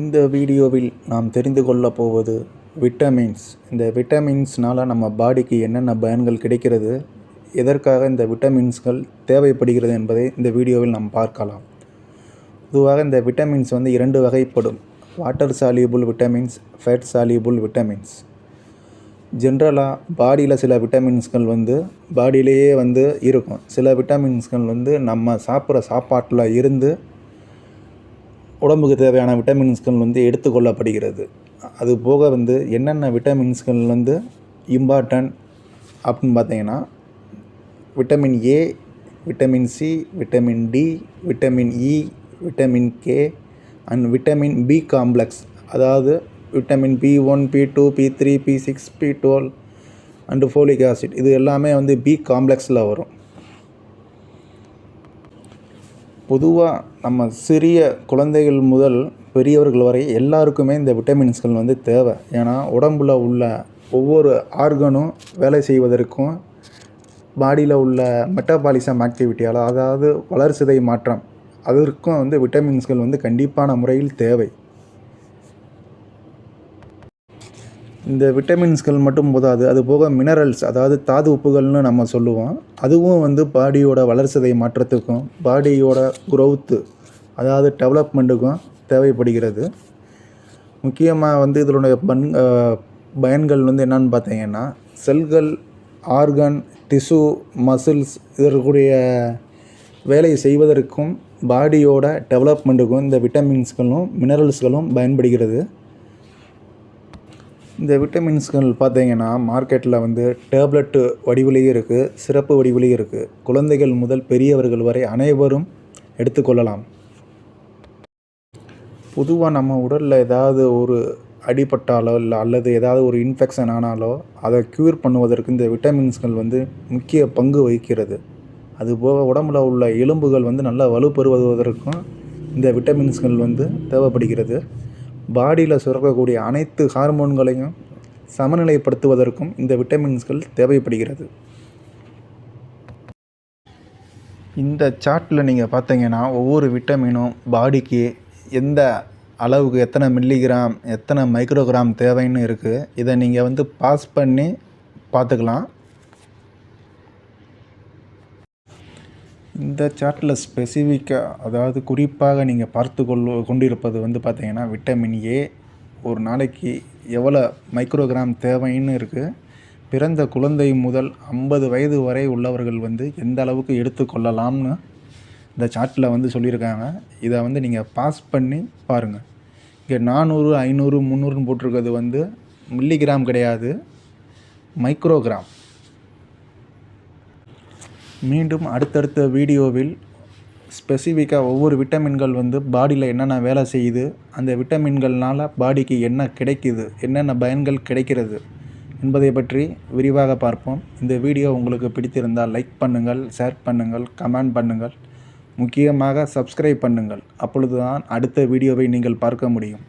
இந்த வீடியோவில் நாம் தெரிந்து கொள்ளப் போவது விட்டமின்ஸ். இந்த விட்டமின்ஸ்னால் நம்ம பாடிக்கு என்னென்ன பயன்கள் கிடைக்கிறது, எதற்காக இந்த விட்டமின்ஸ்கள் தேவைப்படுகிறது என்பதை இந்த வீடியோவில் நாம் பார்க்கலாம். பொதுவாக இந்த விட்டமின்ஸ் இரண்டு வகைப்படும். Water soluble vitamins, fat soluble vitamins. ஜென்ரலாக பாடியில் சில விட்டமின்ஸ்கள் பாடியிலேயே இருக்கும். சில விட்டமின்ஸ்கள் நம்ம சாப்பிட்ற சாப்பாட்டில் இருந்து உடம்புக்கு தேவையான விட்டமின்ஸ்கள் எடுத்துக்கொள்ளப்படுகிறது. அது போக என்னென்ன விட்டமின்ஸ்கள் இம்பார்ட்டன்ட் அப்படின்னு பார்த்தீங்கன்னா, vitamin A, vitamin C, vitamin D, vitamin E, vitamin K and vitamin B complex. அதாவது vitamin B1, B2, B3, B6, B12 and folic acid. இது எல்லாமே பி காம்ப்ளெக்ஸில் வரும். பொதுவாக நம்ம சிறிய குழந்தைகள் முதல் பெரியவர்கள் வரை எல்லாருக்குமே இந்த விட்டமின்ஸ்கள் தேவை. ஏன்னா உடம்பில் உள்ள ஒவ்வொரு ஆர்கனும் வேலை செய்வதற்கும், பாடியில் உள்ள மெட்டபாலிசம் ஆக்டிவிட்டியால், அதாவது வளர்சிதை மாற்றம், அதற்கும் விட்டமின்ஸ்கள் கண்டிப்பான முறையில் தேவை. இந்த விட்டமின்ஸ்கள் மட்டும் போதாது, அது போக மினரல்ஸ், அதாவது தாது உப்புகள்னு நம்ம சொல்லுவோம். அதுவும் பாடியோட வளர்சிதை மாற்றத்துக்கும், பாடியோட குரோத்து, அதாவது டெவலப்மெண்ட்டுக்கும் தேவைப்படுகிறது. முக்கியமாக இதனுடைய பயன்கள் என்னென்னு பார்த்தீங்கன்னா, செல்கள், ஆர்கன், டிஷ்யூ, மசில்ஸ் இதற்குரிய வேலை செய்வதற்கும், பாடியோட டெவலப்மெண்ட்டுக்கும் இந்த விட்டமின்ஸ்களும் மினரல்ஸ்களும் பயன்படுகிறது. இந்த விட்டமின்ஸ்கள் பார்த்தீங்கன்னா மார்க்கெட்டில் டேப்லெட்டு வடிவிலேயும் இருக்குது, சிறப்பு வடிவிலேயும் இருக்குது. குழந்தைகள் முதல் பெரியவர்கள் வரை அனைவரும் எடுத்துக்கொள்ளலாம். பொதுவாக நம்ம உடலில் ஏதாவது ஒரு அடிபட்டாலோ இல்லை அல்லது ஏதாவது ஒரு இன்ஃபெக்ஷன் ஆனாலோ அதை க்யூர் பண்ணுவதற்கு இந்த விட்டமின்ஸ்கள் முக்கிய பங்கு வகிக்கிறது. அதுபோக உடம்புல உள்ள எலும்புகள் நல்லா வலுப்பெறுவதற்கும் இந்த விட்டமின்ஸ்கள் தேவைப்படுகிறது. பாடியில் சுரக்கக்கூடிய அனைத்து ஹார்மோன்களையும் சமநிலைப்படுத்துவதற்கும் இந்த விட்டமின்ஸ்கள் தேவைப்படுகிறது. இந்த சார்ட்டில் நீங்கள் பார்த்தீங்கன்னா ஒவ்வொரு விட்டமினும் பாடிக்கு எந்த அளவுக்கு எத்தனை மில்லிகிராம், எத்தனை மைக்ரோகிராம் தேவைன்னு இருக்குது. இதை நீங்கள் பாஸ் பண்ணி பார்த்துக்கலாம். இந்த சார்ட்டில் ஸ்பெசிஃபிக்காக, அதாவது குறிப்பாக நீங்கள் பார்த்து கொண்டிருப்பது பார்த்தீங்கன்னா, விட்டமின் ஏ ஒரு நாளைக்கு எவ்வளோ மைக்ரோகிராம் தேவைன்னு இருக்குது. பிறந்த குழந்தை முதல் 50 வயது வரை உள்ளவர்கள் எந்த அளவுக்கு எடுத்துக்கொள்ளலாம்னு இந்த சார்ட்டில் சொல்லியிருக்காங்க. இதை நீங்கள் பாஸ் பண்ணி பாருங்கள். இங்கே 400, 500, 300ன்னு போட்டிருக்கிறது மில்லிகிராம் கிடையாது, மைக்ரோகிராம். மீண்டும் அடுத்தடுத்த வீடியோவில் ஸ்பெசிஃபிக்காக ஒவ்வொரு விட்டமின்கள் பாடியில் என்னென்ன வேலை செய்யுது, அந்த விட்டமின்கள்னால் பாடிக்கு என்ன கிடைக்குது, என்னென்ன பயன்கள் கிடைக்கிறது என்பதை பற்றி விரிவாக பார்ப்போம். இந்த வீடியோ உங்களுக்கு பிடித்திருந்தால் லைக் பண்ணுங்கள், ஷேர் பண்ணுங்கள், கமெண்ட் பண்ணுங்கள், முக்கியமாக சப்ஸ்கிரைப் பண்ணுங்கள். அப்பொழுது தான் அடுத்த வீடியோவை நீங்கள் பார்க்க முடியும்.